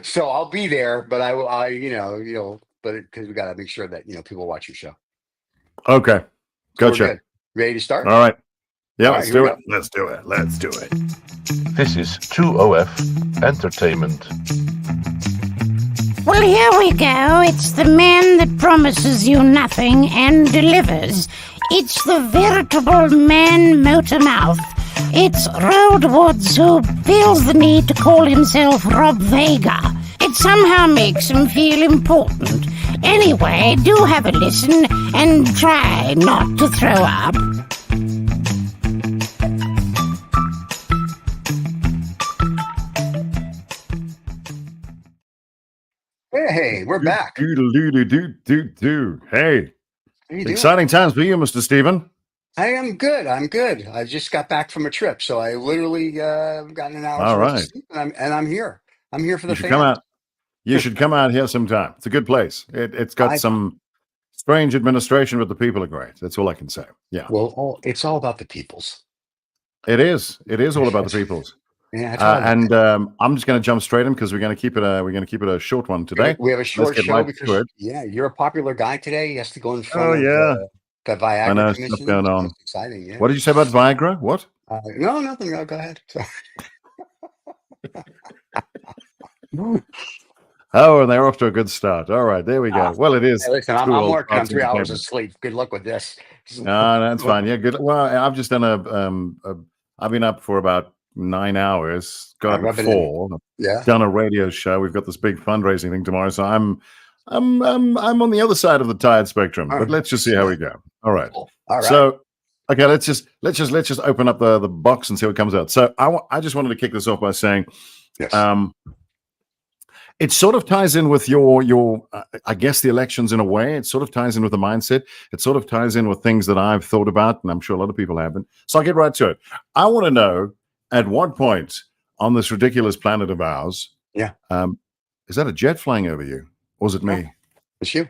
So I'll be there, but but because we got to make sure that people watch your show. Okay, So we're gotcha. good. Ready to start? All right. Yeah, All right, let's here we do it. go. Let's do it. Let's do it. This is 2OF Entertainment. Well, here we go. It's the man that promises you nothing and delivers. It's the veritable man motor mouth. It's Roald Woods who feels the need to call himself Rob Vega. It somehow makes him feel important. Anyway, do have a listen and try not to throw up. Hey, we're back. Hey, How you doing? exciting times for you, Mr. Stephen. I am good. I'm good. I just got back from a trip, so I literally got an hour's All worth of right. sleep, and I'm here. I'm here for You the should come fans. out. You should come out here sometime. It's a good place. It's got I some strange administration, but the people are great. That's all I can say. Yeah, it's all about the peoples. it is. It is all about the peoples. Yeah, that's what I look And at. I'm just going to jump straight in because we're going to keep it a short one today. We have a Let's short get show right because to it. you're a popular guy today. He has to go in front Oh of yeah, the I Viagra know stuff Commission. going So on. that's exciting. Yeah. What did you say about Viagra? What? No, nothing. No, go ahead. Oh, and they're off to a good start. All right, there we go. Well, it is. Hey, listen, I'm 2 working on Odds 3 hours of Entertainment. sleep. Good luck with this. No, that's fine. Yeah, good. Well, I've just done I've been up for about 9 hours. Got up at Rubbing in. 4. Yeah. Done a radio show. We've got this big fundraising thing tomorrow, so I'm on the other side of the tired spectrum. All But right. let's just see how we go. All right. Cool. All right. So, okay, let's just open up the box and see what comes out. So I just wanted to kick this off by saying, Yes. it sort of ties in with your I guess the elections in a way. It sort of ties in with the mindset. It sort of ties in with things that I've thought about, and I'm sure a lot of people haven't. So I'll get right to it. I want to know at what point on this ridiculous planet of ours, Yeah. is that a jet flying over you, or is it me? It's you.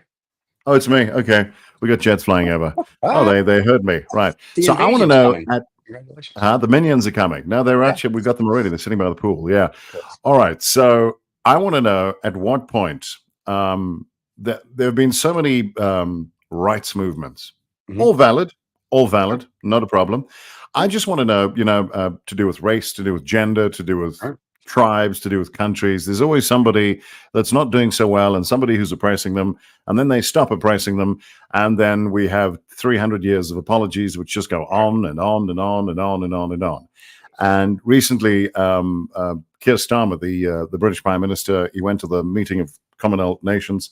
Oh, it's me. Okay, we got jets flying over. Oh, they heard me. Right. The So I want to invasion's know coming. Congratulations. the minions are coming. No, they're actually, we've got them already. They're sitting by the pool. Yeah. All right. So I want to know at what point that there have been so many rights movements, Mhm. all valid, not a problem. I just want to know, to do with race, to do with gender, to do with Right. tribes, to do with countries. There's always somebody that's not doing so well and somebody who's oppressing them, and then they stop oppressing them, and then we have 300 years of apologies, which just go on and on and on and on and on and on. And recently, Keir Starmer, the British Prime Minister, he went to the meeting of Commonwealth Nations,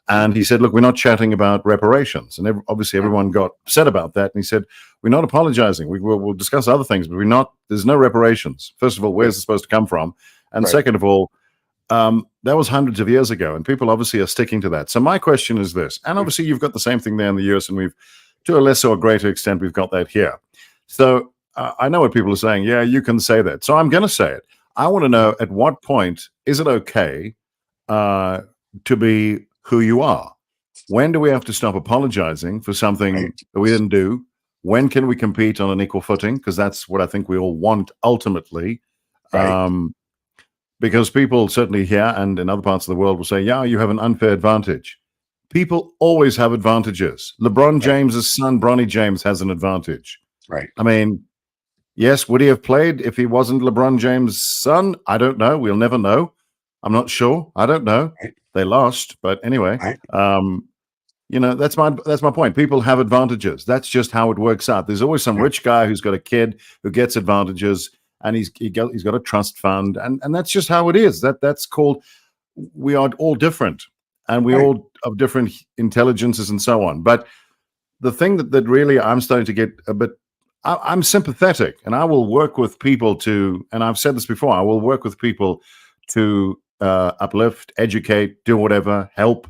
and he said, "Look, we're not chatting about reparations." And obviously, everyone got upset about that. And he said, "We're not apologizing. We'll discuss other things, but we're not. There's no reparations. First of all, where's it supposed to come from? And Right. second of all, that was hundreds of years ago, and people obviously are sticking to that. So my question is this, and obviously you've got the same thing there in the US, and we've, to a lesser or greater extent, we've got that here. So I know what people are saying. Yeah, you can say that. So I'm going to say it. I want to know at what point is it okay to be who you are? When do we have to stop apologizing for something Right. that we didn't do? When can we compete on an equal footing? Because that's what I think we all want ultimately. Right. Because people certainly here and in other parts of the world will say, yeah, you have an unfair advantage. People always have advantages. LeBron James's son, Bronny James, has an advantage. Right. I mean, yes, would he have played if he wasn't LeBron James' son? I don't know. We'll never know. I'm not sure. I don't know. Right. They lost, but anyway, Right. that's my point. People have advantages. That's just how it works out. There's always some rich guy who's got a kid who gets advantages, and he's got a trust fund, and that's just how it is. That's called, we are all different, and we Right. all of different intelligences and so on. But the thing that really I'm starting to get a bit, I'm sympathetic, and I will work with people to, and I've said this before, I will work with people to uplift, educate, do whatever, help,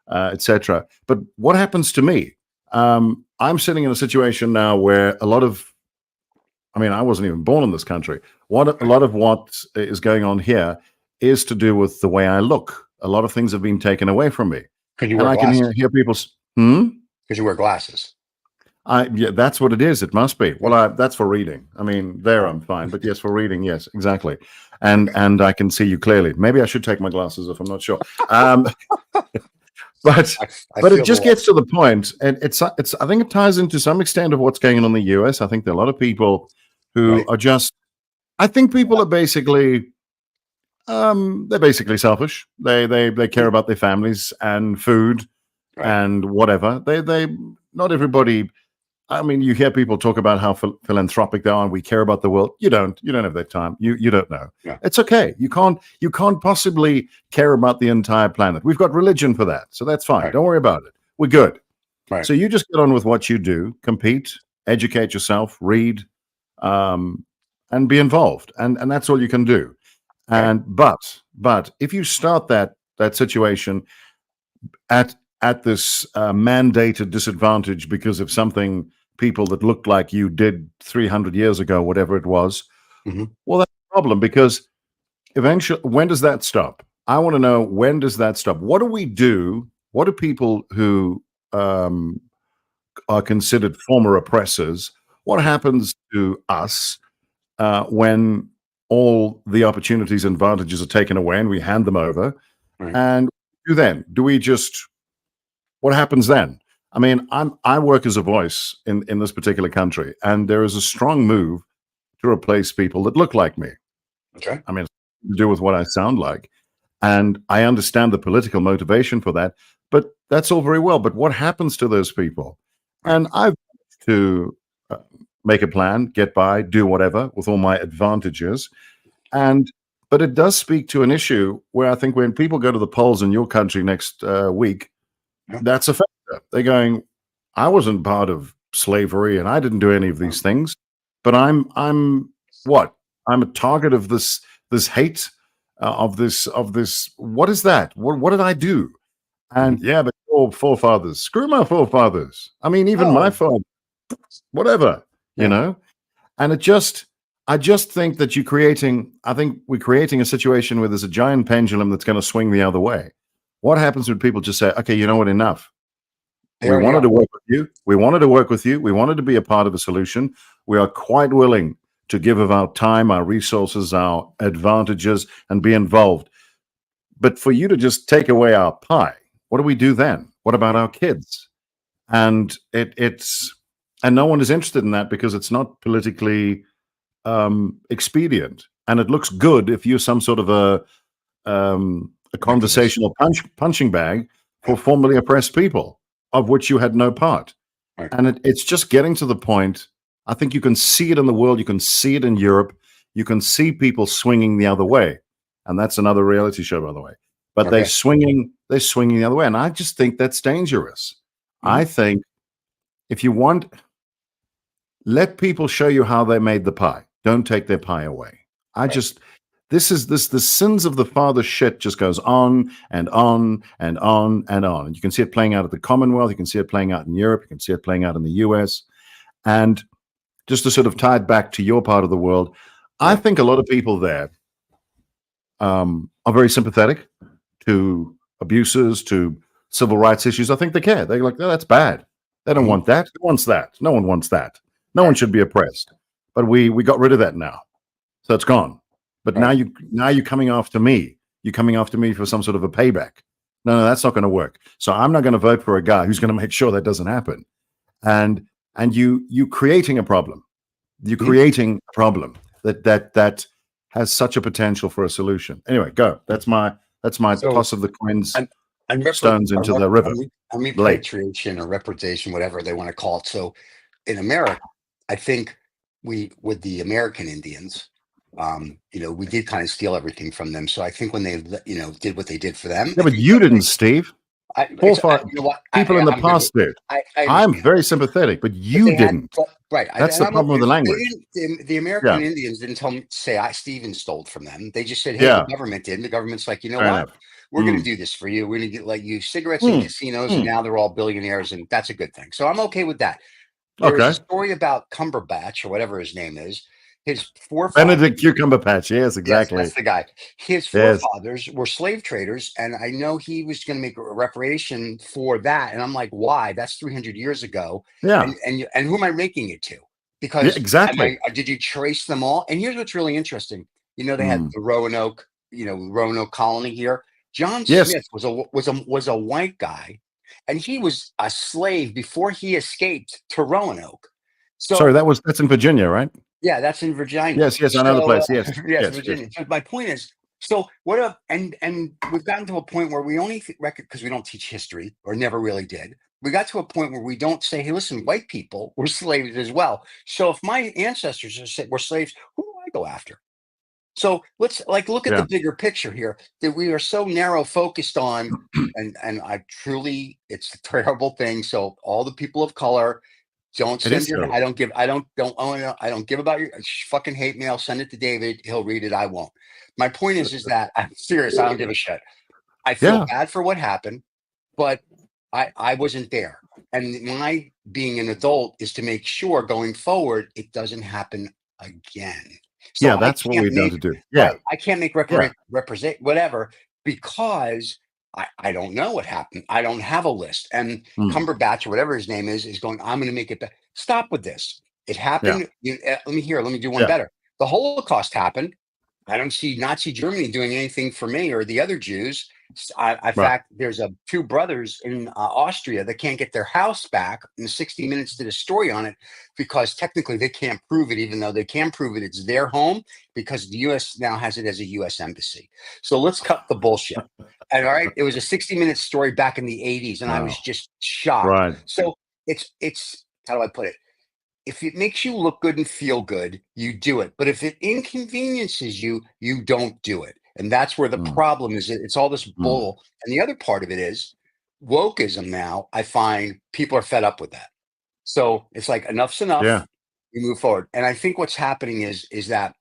etc. But what happens to me? I'm sitting in a situation now where I wasn't even born in this country. A lot of what is going on here is to do with the way I look. A lot of things have been taken away from me. Because you And wear I can glasses. hear people, Because you wear glasses. Yeah, that's what it is. It must be. Well, that's for reading. I mean, there I'm fine, but yes, for reading, yes, exactly. And I can see you clearly. Maybe I should take my glasses off. I'm not sure. But I but it feel the just love. gets to the point, and it's. I think it ties into some extent of what's going on in the US. I think there are a lot of people who Right. are just. I think people are basically. They're basically selfish. They care about their families and food Right. and whatever. They not everybody. I mean, you hear people talk about how philanthropic they are and we care about the world. You don't. You don't have that time. You don't know. Yeah. It's okay. You can't possibly care about the entire planet. We've got religion for that, so that's fine. Right. Don't worry about it. We're good. Right. So you just get on with what you do, compete, educate yourself, read, and be involved, and that's all you can do. Right. And but if you start that situation at this mandated disadvantage because of something people that looked like you did 300 years ago, whatever it was, Hmm. well, that's a problem because eventually, when does that stop? I want to know, when does that stop? What do we do? What do people who are considered former oppressors? What happens to us when all the opportunities and advantages are taken away and we hand them over? Right. And then do we just, what happens then? I mean, I work as a voice in this particular country, and there is a strong move to replace people that look like me. Okay. I mean, it's to do with what I sound like, and I understand the political motivation for that. But that's all very well. But what happens to those people? Right. And I've to make a plan, get by, do whatever with all my advantages, and but it does speak to an issue where I think when people go to the polls in your country next week, Yeah. that's a factor. They're going, I wasn't part of slavery and I didn't do any of these things, but I'm what? I'm a target of this hate of this. What is that? What did I do? And Mhm. yeah, but your forefathers, screw my forefathers. I mean, even my Oh, father, whatever, you yeah. know. And I just think that I think we're creating a situation where there's a giant pendulum that's going to swing the other way. What happens when people just say, okay, you know what, enough. They We already wanted are. to work with you. We wanted to work with you. We wanted to be a part of a solution. We are quite willing to give of our time, our resources, our advantages, and be involved. But for you to just take away our pie, what do we do then? What about Right. our kids? And and no one is interested in that because it's not politically expedient, and it looks good if you're some sort of a Activist. conversational punching bag for Yeah. formerly oppressed people, of which you had no part. Right. And it's just getting to the point. I think you can see it in the world. You can see it in Europe. You can see people swinging the other way, and that's another reality show, by the way. But Okay. they're swinging the other way, and I just think that's dangerous. Mhm. I think if you want, let people show you how they made the pie. Don't take their pie away. I Right. just this the sins of the father shit just goes on and on and on and on. And you can see it playing out at the Commonwealth, you can see it playing out in Europe, you can see it playing out in the US. And just to sort of tie it back to your part of the world, I Yeah. think a lot of people there are very sympathetic to abuses, to civil rights issues. I think they care. They're like, oh, that's bad. They don't Mhm. want that. Who wants that? No one wants that. No one Right. should be oppressed. But we got rid of that now, so it's gone. But Right. now you're coming after me. You're coming after me for some sort of a payback. No, that's not going to work. So I'm not going to vote for a guy who's going to make sure that doesn't happen. And you creating a problem. You're Mhm. creating a problem that has such a potential for a solution. Anyway, go. That's my So, toss of the coins and and stones into the river. Lake. repatriation or reparation, whatever they want to call it. So, in America, I think we, with the American Indians, we did kind of steal everything from them. So I think when they, did what they did for them, Yeah, if but you, you didn't, Steve. you know what, People in the I'm good with, past did. I I'm understand. very sympathetic, but But you they had, didn't. but, right, That's and the I'm problem okay with the with it. language. The Yeah, American Indians didn't say Steven stole from them. They just said, hey, the yeah, government did. And the government's like, you know fair what? enough. We're going to Mm, do this for you. We're going to let you cigarettes in mm, casinos, and mm. now they're all billionaires, and that's a good thing. So I'm okay with that. There was a Okay. story about Cumberbatch or whatever his name is. His forefathers. Benedict Cucumber Patch. Yes, Yes, exactly. that's the guy. His Yes. forefathers were slave traders, and I know he was going to make a reparation for that. And I'm like, why? That's 300 years ago. Yeah. And who am I making it to? Yeah, Because exactly. did you trace them all? And here's what's really interesting. You know, they had Mm. the Roanoke, Roanoke colony here. John Yes. Smith was a white guy, and he was a slave before he escaped to Roanoke. So Sorry, that's in Virginia, right? yeah, that's in Virginia. Yes, yes, I know the place. Yes, yes, yes, Virginia. So my point is, so what up? And we've gotten to a point where we only record because we don't teach history or never really did. We got to a point where we don't say, "Hey, listen, white people were slaves as well." So if my ancestors were slaves, who do I go after? So let's look at the bigger picture here. That we are so narrow focused on, and I truly, it's a terrible thing. So all the people of color. Don't send your. I don't give. I don't give about your fucking hate mail. Send it to David. He'll read it. I won't. My point is that I'm serious. I don't give a shit. I feel bad for what happened, but I wasn't there. And my being an adult is to make sure going forward it doesn't happen again. So that's what we've done to do. Yeah, right, I can't make represent whatever because. I don't know what happened. I don't have a list. And Cumberbatch or whatever his name is going, I'm going to make it better. Stop with this. It happened. Let me do one better. The Holocaust happened. I don't see Nazi Germany doing anything for me or the other Jews. In fact, there's two brothers in Austria that can't get their house back. And 60 Minutes did a story on it because technically they can't prove it, even though they can prove it. It's their home because the U.S. now has it as a U.S. embassy. So let's cut the bullshit. And all right, it was a 60 Minutes story back in the 80s, and I was just shocked. Right. So it's how do I put it? If it makes you look good and feel good, you do it. But if it inconveniences you, you don't do it. And that's where the problem is. It's all this bull. And the other part of it is wokeism now. I find people are fed up with that. So it's like enough's enough. Yeah. We move forward. And I think what's happening is that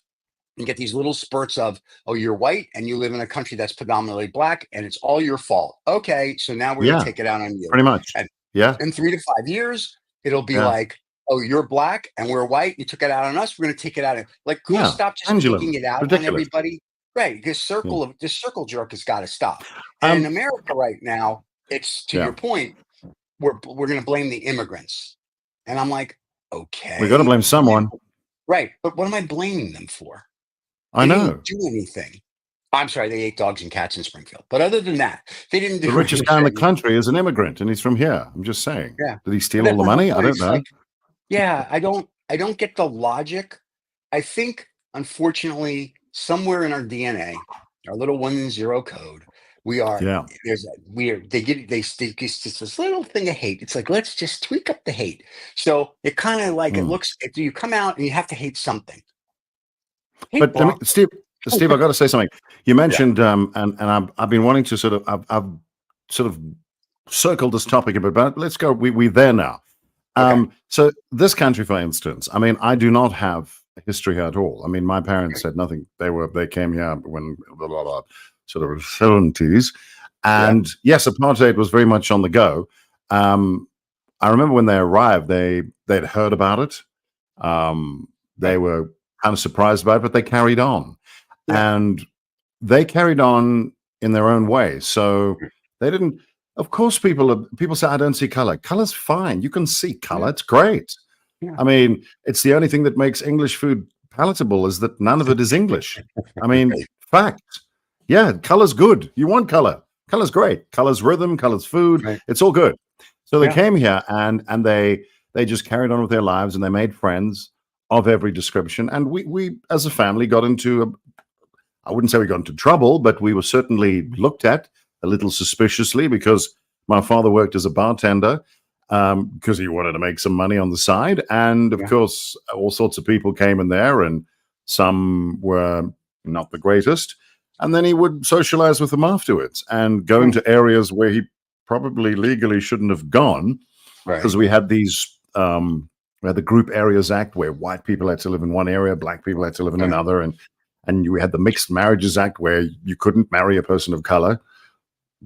you get these little spurts of, oh, you're white and you live in a country that's predominantly black and it's all your fault. Okay, so now we're going to take it out on you. Pretty much. And yeah. In 3 to 5 years, it'll be like, oh, you're black and we're white. You took it out on us. We're going to take it out. Can we stop just taking it out on everybody? Right. This circle jerk has got to stop. And in America right now, it's to your point, we're going to blame the immigrants. And I'm like, okay. We got to blame someone. Right. But what am I blaming them for? I know. Didn't do anything. I'm sorry, they ate dogs and cats in Springfield. But other than that, they didn't do the richest guy in the country is an immigrant, and he's from here. I'm just saying. Yeah. Did he steal all the money? I don't know. I don't get the logic. I think, unfortunately, somewhere in our DNA, our little 1-0 code, we are. Yeah. They give this little thing of hate. It's like let's just tweak up the hate. So it kind of like it looks. You come out and you have to hate something. But Steve, I've got to say something. You mentioned, and I've been wanting to sort of, I've sort of circled this topic a bit, but let's go. We there now. So this country, for instance, I mean, I do not have a history here at all. I mean, my parents had nothing. They came here when sort of 70s, and yes, apartheid was very much on the go. I remember when they arrived, they'd heard about it. They were kind of surprised by it, but they carried on. And they carried on in their own way. So they didn't, of course, people say, I don't see color. Color's fine. You can see color. It's great. Yeah. I mean, it's the only thing that makes English food palatable is that none of it is English. I mean, fact. Yeah, color's good. You want color. Color's great. Color's rhythm, color's food. Right. It's all good. So they came here and they just carried on with their lives and they made friends of every description. And we as a family got into, I wouldn't say we got into trouble, but we were certainly looked at a little suspiciously because my father worked as a bartender because he wanted to make some money on the side. And of course, all sorts of people came in there and some were not the greatest. And then he would socialize with them afterwards and go into areas where he probably legally shouldn't have gone because we had these, we had the Group Areas Act where white people had to live in one area, black people had to live in another. And you had the Mixed Marriages Act where you couldn't marry a person of color.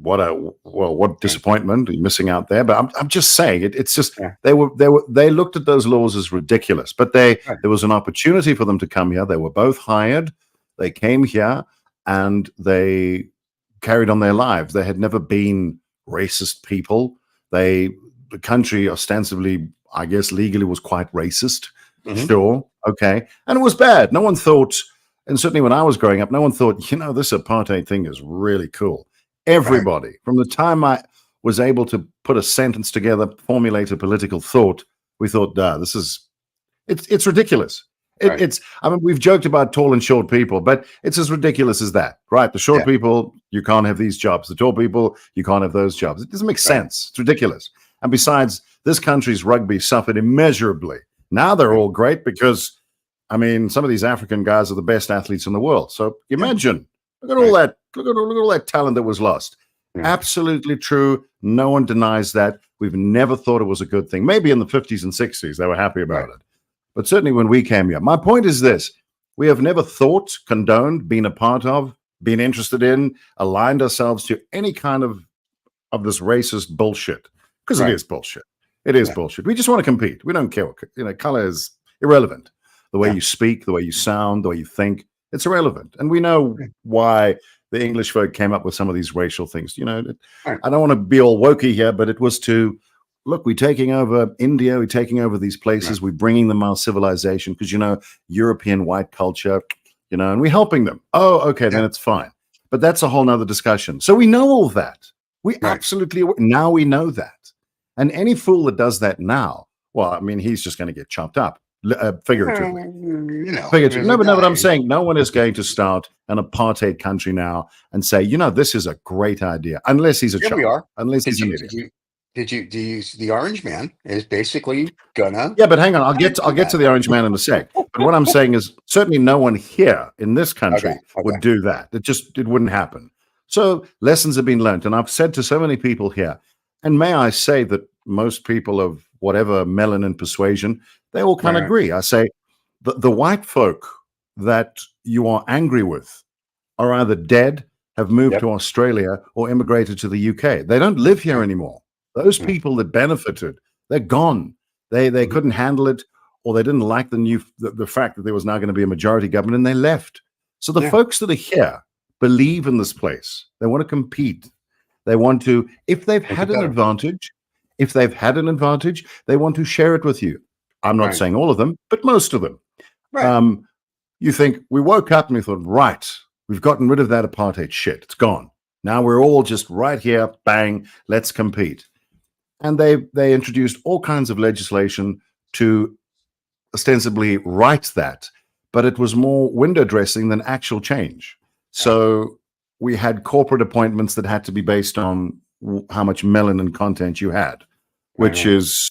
what disappointment. You're missing out there. But I'm just saying it's just Yeah. they looked at those laws as ridiculous. But Right. there was an opportunity for them to come here. They were both hired. They came here and they carried on their lives. They had never been racist people. The country ostensibly, I guess, legally was quite racist. Mhm. Sure, okay, and it was bad. No one thought, and certainly when I was growing up, no one thought, this apartheid thing is really cool. Everybody, from the time I was able to put a sentence together, formulate a political thought, we thought, it's ridiculous. Right. It's, I mean, we've joked about tall and short people, but it's as ridiculous as that, right? The short Yeah. people, you can't have these jobs. The tall people, you can't have those jobs. It doesn't make sense. It's ridiculous. And besides, this country's rugby suffered immeasurably. Now they're all great because, I mean, some of these African guys are the best athletes in the world. So imagine, look at all that, look at all that talent that was lost. Yeah. Absolutely true. No one denies that. We've never thought it was a good thing. Maybe in the 50s and 60s, they were happy about it. But certainly when we came here, my point is this: we have never thought, condoned, been a part of, been interested in, aligned ourselves to any kind of this racist bullshit, because it is bullshit. It is bullshit. We just want to compete. We don't care. Color is irrelevant. The way you speak, the way you sound, the way you think, it's irrelevant. And we know why the English folk came up with some of these racial things. I don't want to be all wokey here, but it was to, look, we're taking over India, we're taking over these places, we're bringing them our civilization, because, European white culture, and we're helping them. Oh, okay, then it's fine. But that's a whole nother discussion. So we know all that. We absolutely, now we know that. And any fool that does that now, well, I mean, he's just going to get chopped up, figuratively. Figuratively. No, but I'm saying no one is going to start an apartheid country now and say, this is a great idea, unless he's a Here we chump, are. unless he's an idiot. Do you the Orange Man is basically gonna? Yeah, but hang on, I'll get to the Orange Man in a sec. But what I'm saying is, certainly no one here in this country would do that. It wouldn't happen. So lessons have been learned, and I've said to so many people here, and may I say that most people of whatever melanin persuasion, they all kind of agree. I say the white folk that you are angry with are either dead, have moved to Australia, or immigrated to the UK. They don't live here anymore. Those people that benefited, they're gone. They couldn't handle it, or they didn't like the fact that there was now going to be a majority government, and they left. So the folks that are here believe in this place. They want to compete. They want to, if they've had an advantage, they want to share it with you. I'm not saying all of them, but most of them. You think, we woke up and we thought, we've gotten rid of that apartheid shit. It's gone. Now we're all just right here, bang, let's compete. And they introduced all kinds of legislation to ostensibly right that, but it was more window dressing than actual change. So we had corporate appointments that had to be based on how much melanin content you had, which is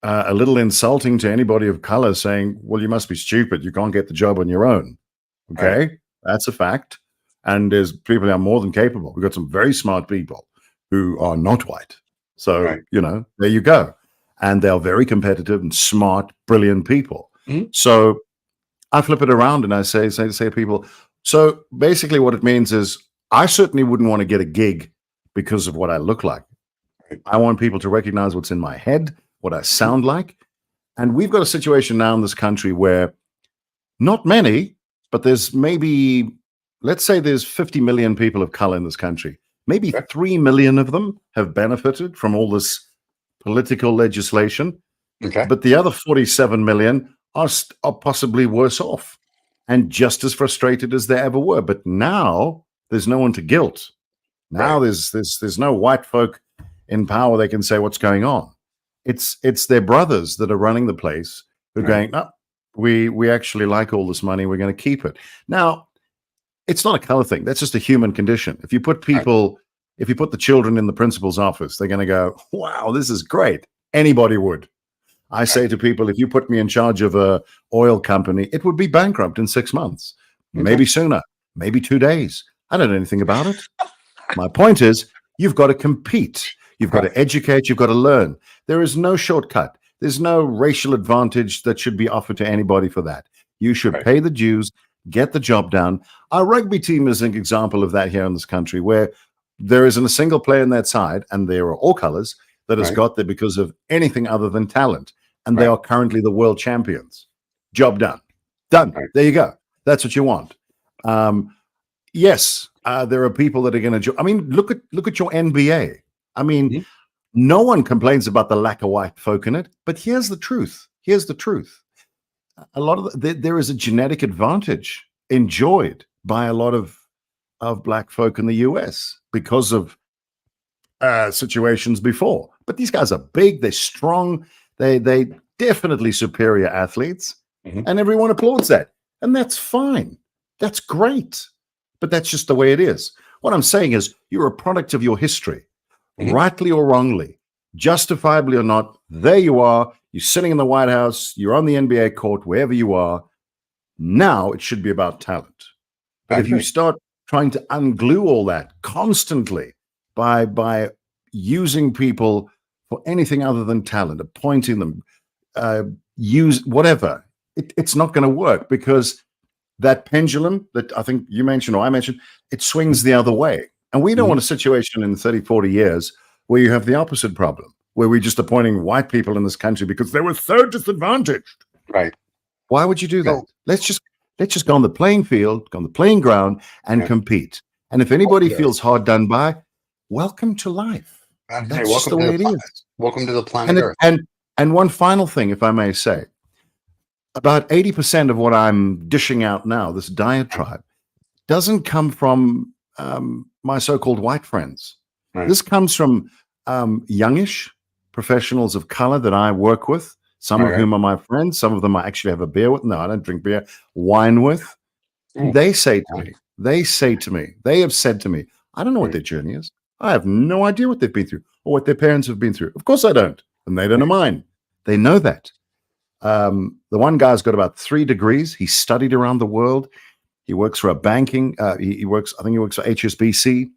a little insulting to anybody of color, saying, well, you must be stupid. You can't get the job on your own. Okay, that's a fact. And there's people who are more than capable. We've got some very smart people who are not white. So, there you go. And they're very competitive and smart, brilliant people. So I flip it around and I say to people, so basically what it means is I certainly wouldn't want to get a gig because of what I look like. I want people to recognize what's in my head, what I sound like. And we've got a situation now in this country where not many, but there's maybe, let's say there's 50 million people of color in this country. Maybe 3 million of them have benefited from all this political legislation. But the other 47 million are possibly worse off and just as frustrated as they ever were. But now there's no one to guilt. Now there's no white folk in power they can say what's going on. It's their brothers that are running the place who are going, no, we actually like all this money. We're going to keep it. Now, it's not a color thing. That's just a human condition. If you put if you put the children in the principal's office, they're going to go, wow, this is great. Anybody would. I say to people, if you put me in charge of a oil company, it would be bankrupt in 6 months, maybe sooner, maybe 2 days. I don't know anything about it. My point is, you've got to compete. You've got to educate. You've got to learn. There is no shortcut. There's no racial advantage that should be offered to anybody for that. You should pay the dues, get the job done. Our rugby team is an example of that here in this country, where there isn't a single player in that side, and they are all colors, that has Right. got there because of anything other than talent. And they Right. are currently the world champions. Job done. Done. Right. There you go. That's what you want. Yes, there are people that are going to. I mean, look at your NBA. I mean, Mhm. no one complains about the lack of white folk in it, but here's the truth. Here's the truth. A lot of there is a genetic advantage enjoyed by a lot of black folk in the US because of situations before. But these guys are big, they're strong, they definitely superior athletes, Mhm. and everyone applauds that. And that's fine. That's great. But that's just the way it is. What I'm saying is you're a product of your history, Mhm. rightly or wrongly, justifiably or not. There you are. You're sitting in the White House, you're on the NBA court, wherever you are. Now it should be about talent. But I if you agree. start trying to unglue all that constantly by using people for anything other than talent, appointing them, use whatever, it's not going to work, because that pendulum that I think you mentioned or I mentioned, it swings the other way. And we don't Mhm. want a situation in 30, 40 years where you have the opposite problem, where we're just appointing white people in this country because they were so disadvantaged. Right. Why would you do that? So, Let's just go on the playing field, go on the playing ground, and yeah. compete. And if anybody Yeah. feels hard done by, welcome to life. I'd say That's just the way it is. welcome to the planet And it, Earth. and one final thing, if I may say, about 80% of what I'm dishing out now, this diatribe, doesn't come from my so-called white friends. Right. This comes from youngish professionals of color that I work with, some of Right. whom are my friends, some of them I actually have a beer with. No, I don't drink beer, wine with. Ooh. They say to Wow. me, they have said to me, I don't know what their journey is. I have no idea what they've been through or what their parents have been through. Of course I don't. And they don't know mine. They know that. The one guy's got about 3 degrees. He studied around the world. He works for a banking. I think he works for HSBC.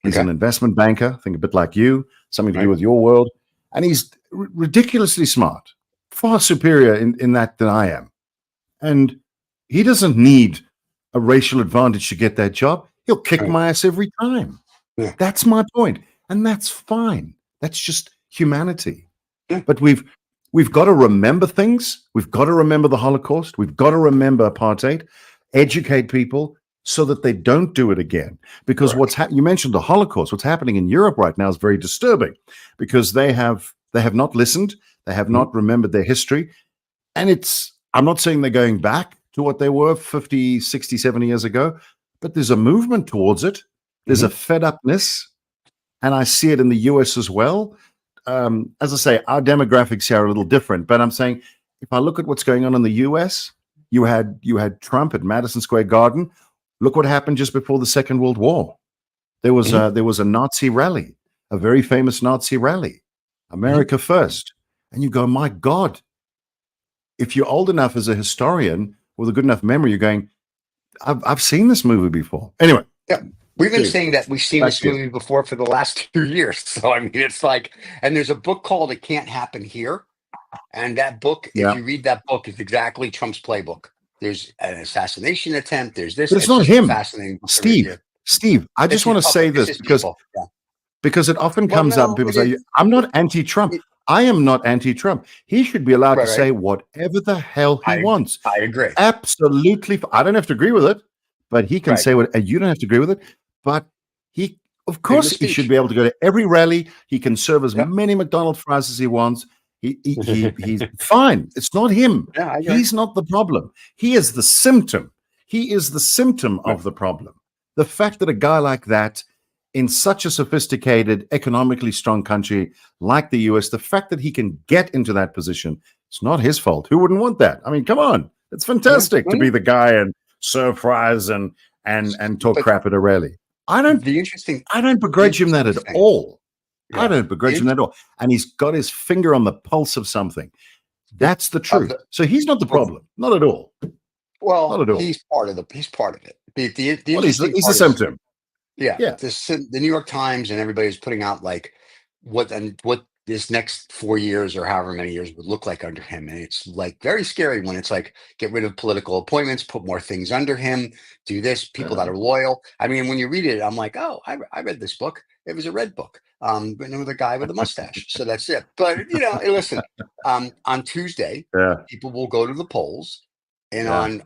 He's Okay. an investment banker. I think a bit like you, something to do Right. with your world. And he's ridiculously smart, far superior in that than I am. And he doesn't need a racial advantage to get that job. He'll kick Right. my ass every time. Yeah. That's my point. And that's fine. That's just humanity. Yeah. But we've got to remember things. We've got to remember the Holocaust. We've got to remember apartheid, educate people so that they don't do it again. Because Correct. you mentioned the Holocaust. What's happening in Europe right now is very disturbing, because they have not listened. They have not remembered their history. And I'm not saying they're going back to what they were 50, 60, 70 years ago, but there's a movement towards it. There's a fed upness. And I see it in the US as well. As I say, our demographics here are a little different, but I'm saying if I look at what's going on in the US, you had Trump at Madison Square Garden. Look what happened just before the Second World War. There was a Nazi rally, a very famous Nazi rally, America First. And you go, my God, if you're old enough as a historian with a good enough memory, you're going, I've seen this movie before. Anyway. Yeah. We've been Dude, saying that we've seen back this to you. movie before for the last 2 years. So, I mean, it's like, and there's a book called It Can't Happen Here. And that book, Yeah. if you read that book, is exactly Trump's playbook. There's an assassination attempt. There's this. But it's not just him. fascinating. Steve, I just want to say this because it often comes up and people say, I'm not anti-Trump. I am not anti-Trump. He should be allowed to say whatever the hell he wants. I agree. Absolutely. I don't have to agree with it, but he can say what, and you don't have to agree with it. But of course, he should be able to go to every rally. He can serve as many McDonald's fries as he wants. He's fine. It's not him. Yeah, he's not the problem. He is the symptom. He is the symptom of the problem. The fact that a guy like that in such a sophisticated, economically strong country like the US, the fact that he can get into that position, it's not his fault. Who wouldn't want that? I mean, come on. It's fantastic to be the guy and serve fries and talk crap at a rally. I don't begrudge him that at all. Yeah. I don't begrudge him that at all. And he's got his finger on the pulse of something. That's the truth. So he's not the problem. Not at all. Well, not at all. He's part of it. He's He's the symptom. Yeah. The New York Times and everybody's putting out like what this next 4 years or however many years would look like under him. And it's like very scary when it's like, get rid of political appointments, put more things under him, do this, people that are loyal. I mean, when you read it, I'm like, oh, I read this book. It was a red book, written with a guy with a mustache. So that's it. But, hey, listen, on Tuesday, people will go to the polls. And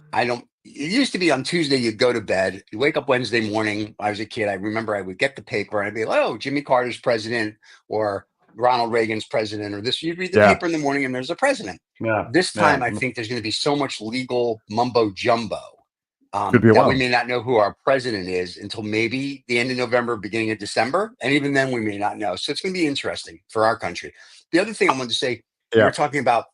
it used to be on Tuesday, you'd go to bed, you wake up Wednesday morning. I was a kid. I remember I would get the paper and I'd be like, oh, Jimmy Carter's president or Ronald Reagan's president or this. You'd read the paper in the morning and there's a president. This time, I think there's going to be so much legal mumbo jumbo that we may not know who our president is until maybe the end of November, beginning of December. And even then we may not know. So it's going to be interesting for our country. The other thing I wanted to say, we're talking about,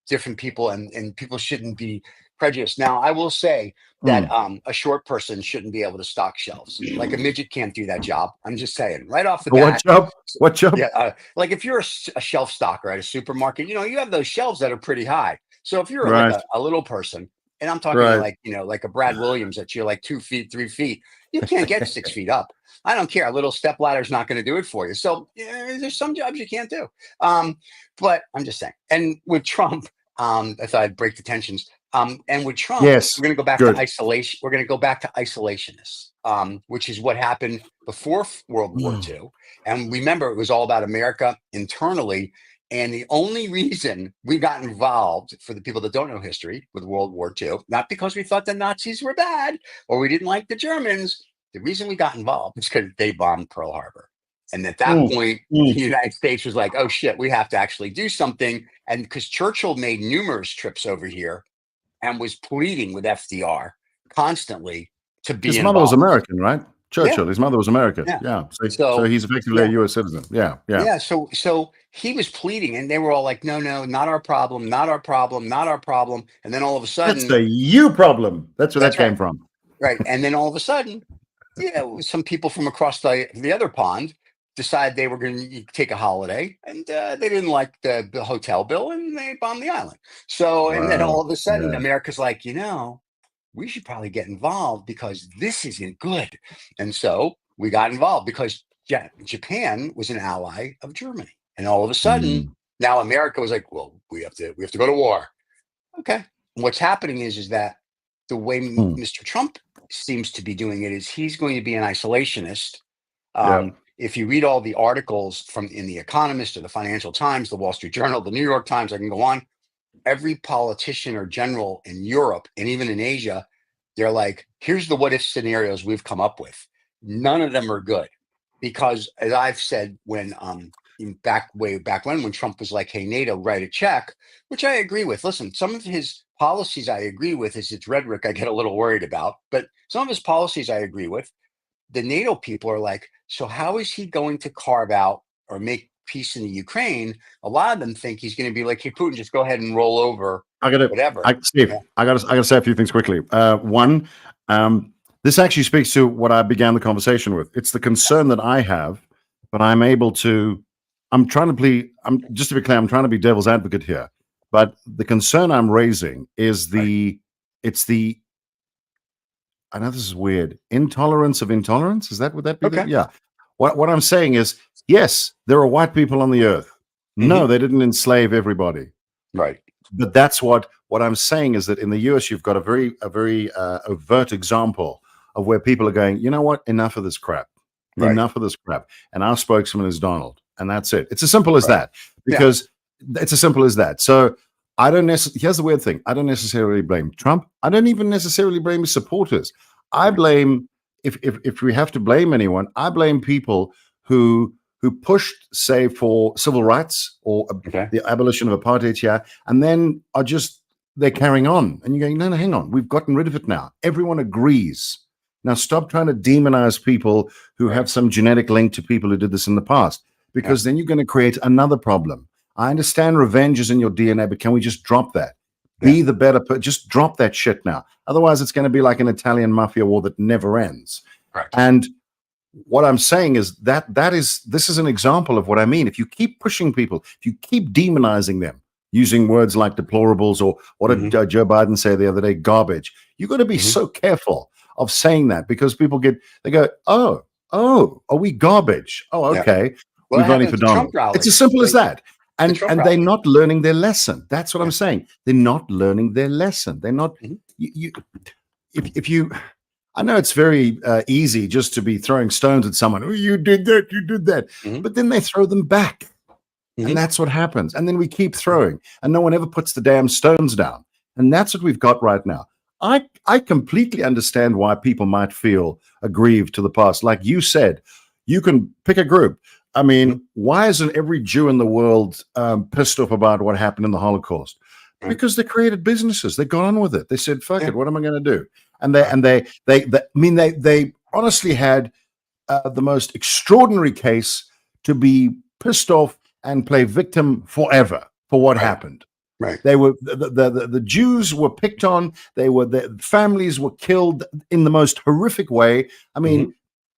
different people and people shouldn't be prejudiced. Now, I will say that a short person shouldn't be able to stock shelves. Like a midget can't do that job. I'm just saying right off the bat. What job? Yeah, like if you're a shelf stocker at a supermarket, you have those shelves that are pretty high. So if you're like a little person, and I'm talking like a Brad Williams that you're like 2 feet, 3 feet, you can't get 6 feet up. I don't care. A little step ladder is not going to do it for you. So there's some jobs you can't do. But I'm just saying. And with Trump, I thought I'd break the tensions. And with Trump, we're going to go back to isolation. We're going to go back to isolationists, which is what happened before World War II. And remember, it was all about America internally. And the only reason we got involved, for the people that don't know history, with World War II, not because we thought the Nazis were bad or we didn't like the Germans. The reason we got involved is because they bombed Pearl Harbor. And at that point, the United States was like, oh, shit, we have to actually do something. And because Churchill made numerous trips over here and was pleading with FDR constantly to be His involved. mother was American, right? Churchill, his mother was American. So he's effectively a U.S. citizen. So he was pleading, and they were all like, no, not our problem, not our problem, not our problem. And then all of a sudden, that's a you problem. That's where that came from. Right. And then all of a sudden, some people from across the other pond decided they were going to take a holiday, and they didn't like the hotel bill, and they bombed the island. So, and then all of a sudden, America's like, we should probably get involved because this isn't good. And so we got involved because Japan was an ally of Germany. And all of a sudden, now America was like, well, we have to go to war. Okay. And what's happening is that the way Mr. Trump seems to be doing it is he's going to be an isolationist. If you read all the articles in The Economist or the Financial Times, the Wall Street Journal, the New York Times, I can go on. Every politician or general in Europe and even in Asia, they're like, here's the what if scenarios we've come up with. None of them are good because, as I've said, when way back when Trump was like, hey, NATO, write a check, which I agree with. Listen, some of his policies I agree with. Is its rhetoric I get a little worried about, but some of his policies I agree with. The NATO people are like, so how is he going to carve out or make peace in the Ukraine? A lot of them think he's going to be like, hey, Putin, just go ahead and roll over. Whatever. Steve, I got to say a few things quickly. One, this actually speaks to what I began the conversation with. It's the concern that I have, but I'm trying to be clear, I'm trying to be devil's advocate here. But the concern I'm raising is I know this is weird, intolerance of intolerance. Would that be? Okay. Yeah. What I'm saying is, yes, there are white people on the earth. No, they didn't enslave everybody. Right. But that's what I'm saying is that in the US, you've got a very overt example of where people are going, you know what? Enough of this crap. Right. Enough of this crap. And our spokesman is Donald. And that's it. It's as simple as that. Because it's as simple as that. So I don't necessarily, here's the weird thing. I don't necessarily blame Trump. I don't even necessarily blame his supporters. I blame, if we have to blame anyone, I blame people who pushed, say, for civil rights or the abolition of apartheid here, and then they're carrying on. And you're going, no, hang on. We've gotten rid of it now. Everyone agrees. Now stop trying to demonize people who have some genetic link to people who did this in the past, because then you're going to create another problem. I understand revenge is in your DNA, but can we just drop that? Be the better, just drop that shit now. Otherwise, it's going to be like an Italian mafia war that never ends. Correct. And what I'm saying is this is an example of what I mean. If you keep pushing people, if you keep demonizing them, using words like deplorables or what did Joe Biden say the other day, garbage, you've got to be so careful of saying that, because people they go, oh, are we garbage? Oh, okay. Well, We it voting happened for at the Trump Donald. rally. It's as simple as that. The And Trump and they're rally. not learning their lesson. That's what I'm Yeah. saying. They're not learning their lesson. They're not. Mhm. You, if you, I know it's very easy just to be throwing stones at someone. Oh, you did that. You did that. Mhm. But then they throw them back, Mhm. and that's what happens. And then we keep throwing, and no one ever puts the damn stones down. And that's what we've got right now. I completely understand why people might feel aggrieved to the past. Like you said, you can pick a group. I mean, why isn't every Jew in the world pissed off about what happened in the Holocaust? Right. Because they created businesses. They got on with it. They said, "Fuck Yeah. it. What am I going to do?" And they honestly had the most extraordinary case to be pissed off and play victim forever for what Right. happened. Right. They were the Jews were picked on. Their families were killed in the most horrific way. I mean,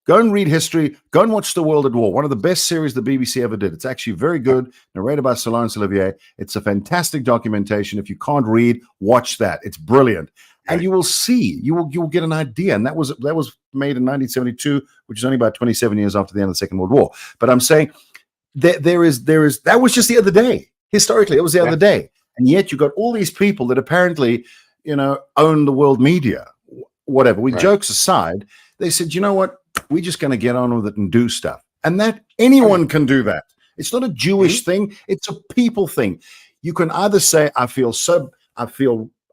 go and read history. Go and watch The World at War. One of the best series the BBC ever did. It's actually very good. Narrated by Solange Olivier. It's a fantastic documentation. If you can't read, watch that. It's brilliant, and Right. you will see. You will get an idea. And that was made in 1972, which is only about 27 years after the end of the Second World War. But I'm saying there is that was just the other day. Historically, it was the other day. And yet you got all these people that apparently, own the world media, whatever. Right. Jokes aside, they said, you know what? We're just going to get on with it and do stuff. And that anyone can do that. It's not a Jewish thing. It's a people thing. You can either say, I feel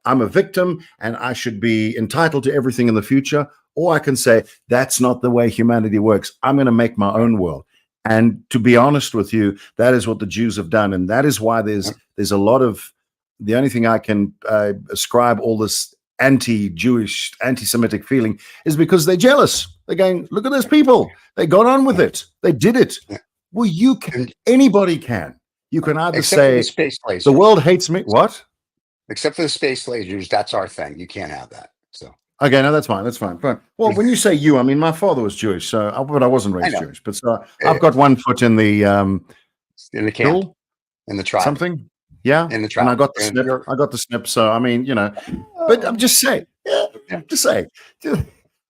I'm a victim and I should be entitled to everything in the future. Or I can say, that's not the way humanity works. I'm going to make my own world. And to be honest with you, that is what the Jews have done. And that is why there's a lot of, the only thing I can ascribe all this anti-Jewish, anti-Semitic feeling is because they're jealous. They're going, look at those people. They got on with it. They did it. Well, you can. Anybody can. You can either Except for say, the space lasers. the world hates me. What? Except for the space lasers, that's our thing. You can't have that. So Okay, no, that's fine. That's fine. Fine. Well, when you say you, I mean, my father was Jewish, but I wasn't raised Jewish. But so I've got one foot in the camp, hill, in the tribe, something. Yeah, in the tribe. And I got the snip. I got the snip. So I mean, but I'm just saying.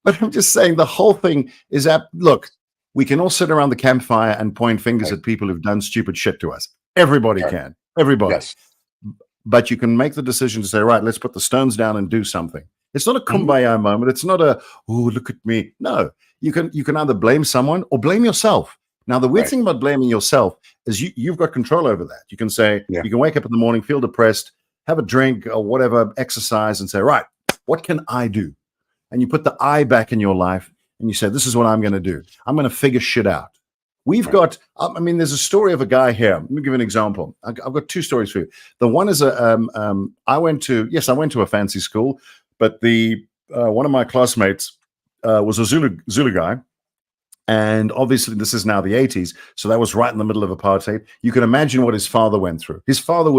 But I'm just saying the whole thing is that, look, we can all sit around the campfire and point fingers at people who've done stupid shit to us. Everybody can. Everybody. Yes. But you can make the decision to say, right, let's put the stones down and do something. It's not a kumbaya moment. It's not a, oh, look at me. No, you can either blame someone or blame yourself. Now, the weird thing about blaming yourself is you've got control over that. You can say, you can wake up in the morning, feel depressed, have a drink or whatever, exercise and say, right, what can I do? And you put the I back in your life and you say, this is what I'm going to do. I'm going to figure shit out. We've got, I mean, there's a story of a guy here. Let me give you an example. I've got two stories for you. The one is I went to a fancy school, but one of my classmates was a Zulu guy. And obviously this is now the 80s. So that was right in the middle of apartheid. You can imagine what his father went through. His father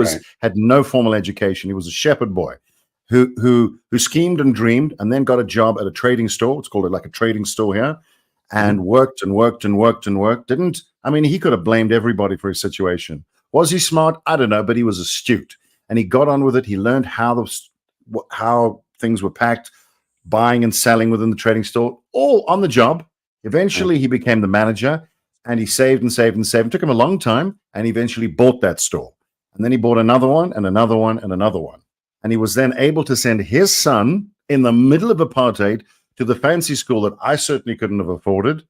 had no formal education. He was a shepherd boy who schemed and dreamed and then got a job at a trading store. It's called like a trading store here. And worked and worked and worked and worked. He could have blamed everybody for his situation. Was he smart? I don't know, but he was astute. And he got on with it. He learned how things were packed, buying and selling within the trading store, all on the job. Eventually, he became the manager, and he saved and saved and saved. It took him a long time, and he eventually bought that store. And then he bought another one and another one and another one. And he was then able to send his son in the middle of apartheid to the fancy school that I certainly couldn't have afforded.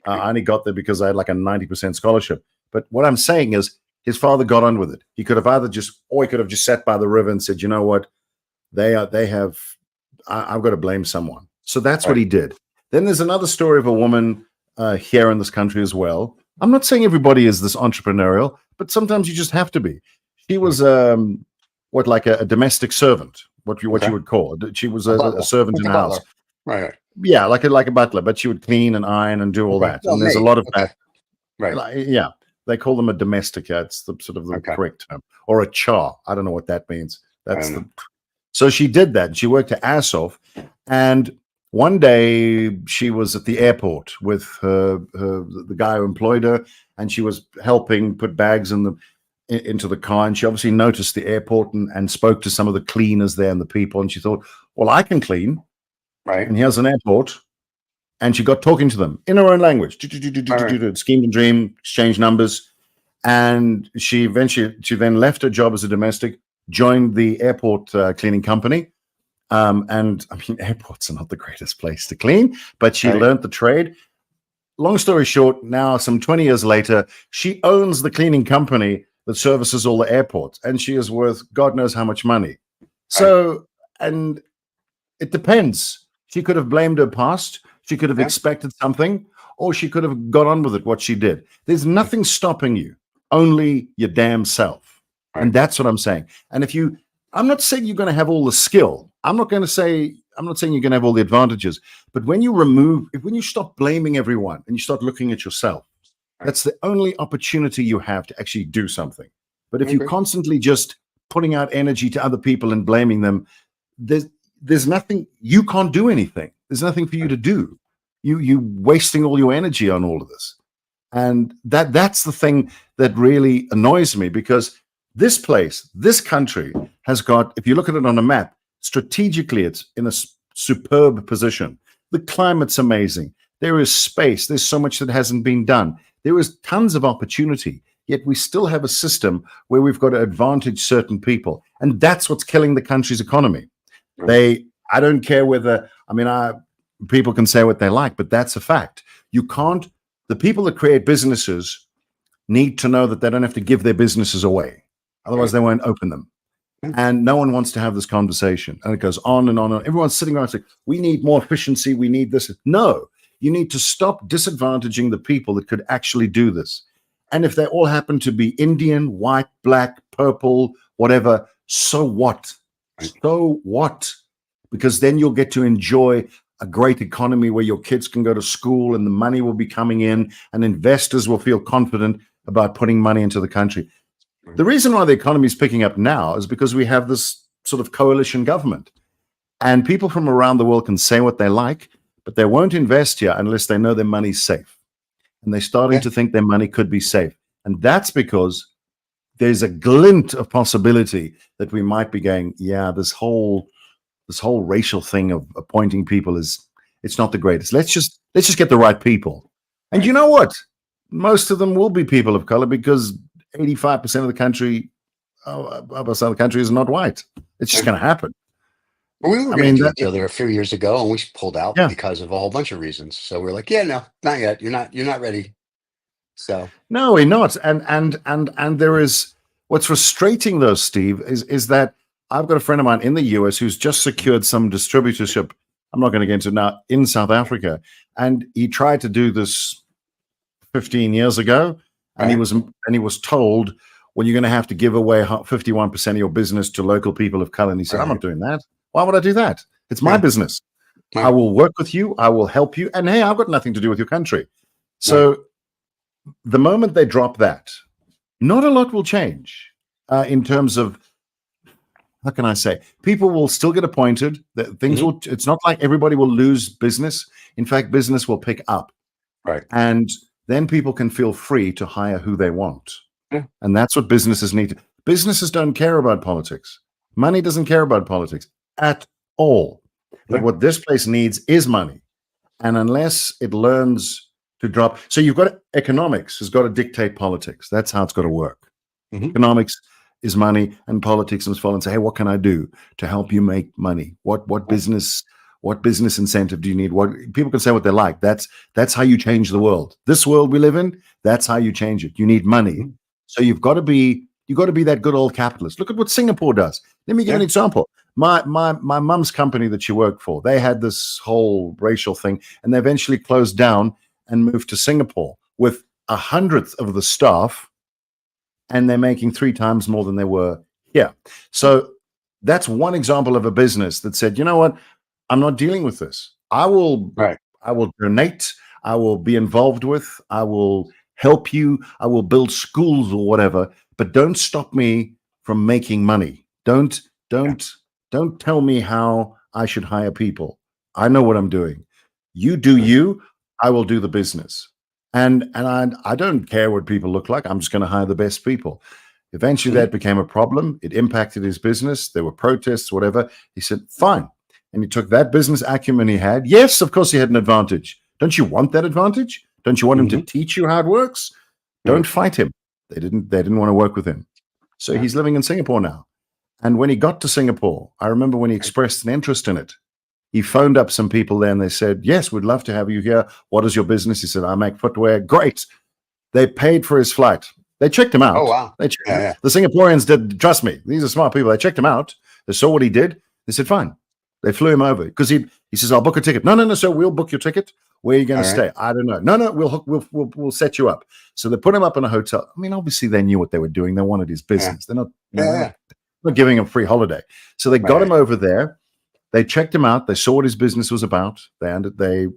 I only got there because I had like a 90% scholarship. But what I'm saying is his father got on with it. He could have just sat by the river and said, you know what, I've got to blame someone. So that's what he did. Then there's another story of a woman here in this country as well. I'm not saying everybody is this entrepreneurial, but sometimes you just have to be. She was like a domestic servant, what you would call it. She was a servant in the house. Right. Yeah, like a butler, but she would clean and iron and do all that. And there's a lot of that. Right. Yeah, they call them a domestic. Yeah, it's the sort of the correct term, or a char. I don't know what that means. So she did that. She worked her ass off, and one day she was at the airport with the guy who employed her, and she was helping put bags into the car. And she obviously noticed the airport and spoke to some of the cleaners there and the people. And she thought, well, I can clean. Right. And here's an airport. and she got talking to them in her own language. Right. Schemed and dreamed, exchanged numbers, and she then left her job as a domestic, joined the airport cleaning company. And I mean, airports are not the greatest place to clean, but she Right. learned the trade. Long story short, now some 20 years later, she owns the cleaning company that services all the airports, and she is worth God knows how much money. So, and it depends. She could have blamed her past. She could have Yeah. expected something, or she could have got on with it, what she did. There's nothing stopping you, only your damn self. Right. And that's what I'm saying. And I'm not saying you're going to have all the skill. I'm not saying you're going to have all the advantages. But when you stop blaming everyone and you start looking at yourself, that's the only opportunity you have to actually do something. But if I you're agree. constantly just putting out energy to other people and blaming them, there's nothing. You can't do anything. There's nothing for you to do. You wasting all your energy on all of this, and that's the thing that really annoys me, because this country has got. If you look at it on a map, strategically, it's in a superb position. The climate's amazing. There is space. There's so much that hasn't been done. There is tons of opportunity. Yet we still have a system where we've got to advantage certain people, and that's what's killing the country's economy. I don't care whether, people can say what they like, but that's a fact. The people that create businesses need to know that they don't have to give their businesses away. Otherwise, they won't open them. And no one wants to have this conversation. And it goes on and on. And everyone's sitting around saying, we need more efficiency. We need this. No, you need to stop disadvantaging the people that could actually do this. And if they all happen to be Indian, white, black, purple, whatever, so what? So what? Because then you'll get to enjoy a great economy where your kids can go to school and the money will be coming in and investors will feel confident about putting money into the country. The reason why the economy is picking up now is because we have this sort of coalition government, and people from around the world can say what they like, but they won't invest here unless they know their money's safe. And they're starting to think their money could be safe. And that's because there's a glint of possibility that we might be going, yeah, this whole racial thing of appointing people it's not the greatest. Let's just get the right people. And you know what? Most of them will be people of color, because 85% of the country, outside the country, is not white. It's just going to happen. Well, we were going to do a deal there a few years ago, and we pulled out because of a whole bunch of reasons. So we're like, yeah, no, not yet. You're not ready. So no, we're not. And there is, what's frustrating though, Steve, is that I've got a friend of mine in the US who's just secured some distributorship. I'm not going to get into it now, in South Africa. And he tried to do this 15 years ago. And he was told, well, you're going to have to give away 51% of your business to local people of color. And he said, I'm not doing that. Why would I do that? It's my business. I will work with you. I will help you. And hey, I've got nothing to do with your country. So the moment they drop that, not a lot will change in terms of, how can I say? People will still get appointed. Things will. It's not like everybody will lose business. In fact, business will pick up. Right. And then people can feel free to hire who they want. And that's what businesses need. Businesses don't care about politics. Money doesn't care about politics at all. But what this place needs is money. And unless it learns to drop. So you've got economics has got to dictate politics. That's how it's got to work. Economics is money, and politics must follow and say, hey, what can I do to help you make money? What business incentive do you need? What people can say what they like. That's how you change the world. This world we live in, that's how you change it. You need money. So you've got to be that good old capitalist. Look at what Singapore does. Let me give an example. My mum's company that she worked for, they had this whole racial thing, and they eventually closed down and moved to Singapore with 100th of the staff, and they're making 3 times more than they were here. So that's one example of a business that said, you know what? I'm not dealing with this. I will donate. I will be involved with. I will help you. I will build schools or whatever. But don't stop me from making money. Don't tell me how I should hire people. I know what I'm doing. You do you. I will do the business. And I don't care what people look like. I'm just going to hire the best people. Eventually, that became a problem. It impacted his business. There were protests, whatever. He said, fine. And he took that business acumen he had. Yes, of course, he had an advantage Don't you want that advantage? Don't you want him to teach you how it works? Don't fight him. They didn't want to work with him. So he's living in Singapore now. And when he got to Singapore, I remember when he expressed an interest in it, he phoned up some people there and they said, yes, we'd love to have you here. What is your business? He said, I make footwear. Great. They paid for his flight. They checked him out. Oh, wow. The Singaporeans did, trust me, these are smart people. They checked him out. They saw what he did. They said, fine. They flew him over because he says, I'll book a ticket. No, sir, we'll book your ticket. Where are you going to stay? I don't know. No, we'll set you up. So they put him up in a hotel. I mean, obviously they knew what they were doing. They wanted his business. They're not giving him a free holiday. So they got him over there. They checked him out. They saw what his business was about. They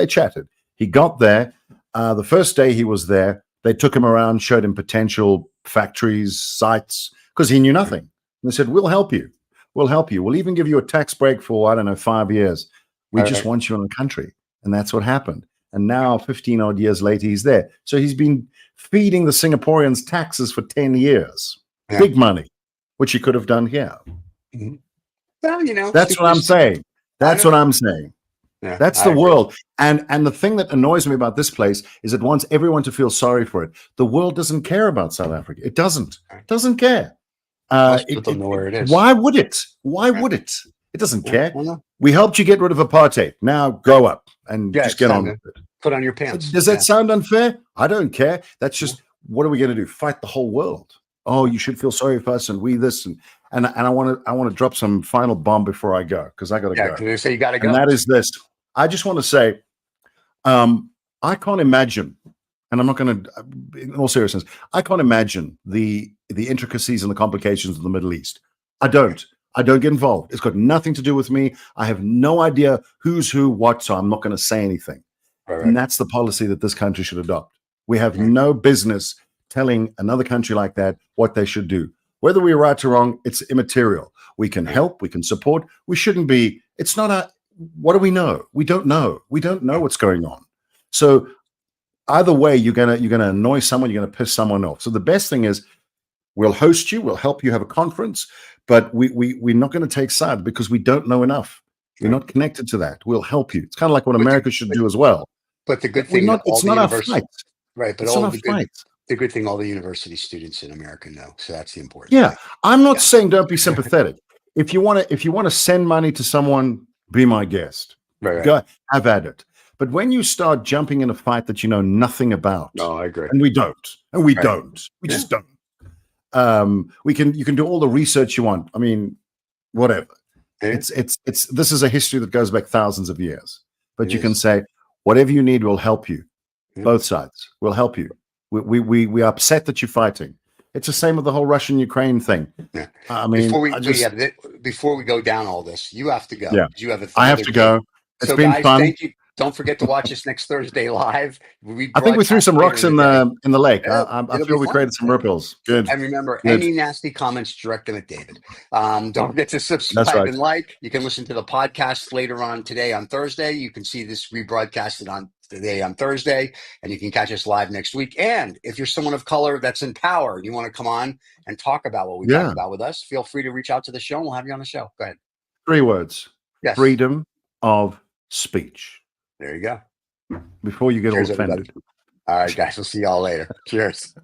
chatted. He got there. The first day he was there, they took him around, showed him potential factories, sites, because he knew nothing. And they said, we'll help you. We'll help you. We'll even give you a tax break for, I don't know, 5 years. We just want you in the country. And that's what happened. And now, 15 odd years later, he's there. So he's been feeding the Singaporeans taxes for 10 years. Big money, which he could have done here. Well, that's what I'm saying. That's what I'm saying. Yeah, that's the world. And the thing that annoys me about this place is it wants everyone to feel sorry for it. The world doesn't care about South Africa. It doesn't. It doesn't care. People don't know where it is. Why would it? Why would it? It doesn't care. We helped you get rid of apartheid. Now go up and just get on with it. Put on your pants. Does that sound unfair? I don't care. That's just, what are we going to do? Fight the whole world? Oh, you should feel sorry for us and we this and I want to drop some final bomb before I go because I got to go. Yeah, they say you got to go. And that is this. I just want to say, I can't imagine, and I'm not going to, in all seriousness, I can't imagine the intricacies and the complications of the Middle East. I don't get involved. It's got nothing to do with me. I have no idea who's who, what, so I'm not going to say anything. And that's the policy that this country should adopt. We have no business telling another country like that what they should do. Whether we're right or wrong, it's immaterial. We can help, we can support. We shouldn't be, it's not a, what do we know? We don't know. We don't know what's going on. So either way, you're gonna annoy someone, you're gonna piss someone off. So the best thing is we'll host you, we'll help you have a conference, but we're not going to take sides because we don't know enough. We're not connected to that. We'll help you. It's kind of like what America should do as well. But the good thing, it's not our fight. Right, but it's all the good thing all the university students in America know. So that's the important thing. I'm not Yeah. saying don't be sympathetic. If you want to send money to someone, be my guest. Right. Go have at it. But when you start jumping in a fight that you know nothing about, No, I agree. and we don't, Right. we just don't. You can do all the research you want. I mean, whatever. Yeah. It's this is a history that goes back thousands of years. But It you can is. say whatever you need, we'll help you. Yeah. Both sides will help you. We are upset that you're fighting. It's the same with the whole Russian-Ukraine thing. Yeah. I mean, Before we go down all this, you have to go. Yeah. You have I have to go. It's So been guys, fun. thank you. Don't forget to watch us next Thursday live. I think we threw some rocks in the lake. Yeah, I it'll feel be we fun. created some ripples. Good. And remember, Good. any nasty comments, direct them at David. Don't forget to subscribe That's right. and like. You can listen to the podcast later on today on Thursday. You can see this rebroadcasted on today on Thursday, and you can catch us live next week. And if you're someone of color that's in power and you want to come on and talk about what we talk about with us, feel free to reach out to the show and we'll have you on the show. Go ahead. 3 words. Yes. Freedom of speech. There you go. Before you get Cheers, all offended. everybody. All right, guys. We'll see y'all later. Cheers.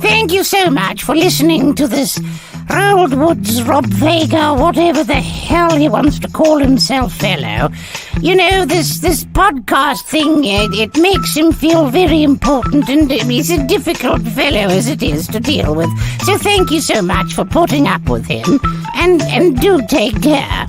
Thank you so much for listening to this Roald Woods, Rob Vega, whatever the hell he wants to call himself, fellow. You know, this podcast thing, it makes him feel very important, and he's a difficult fellow as it is to deal with. So thank you so much for putting up with him, and do take care.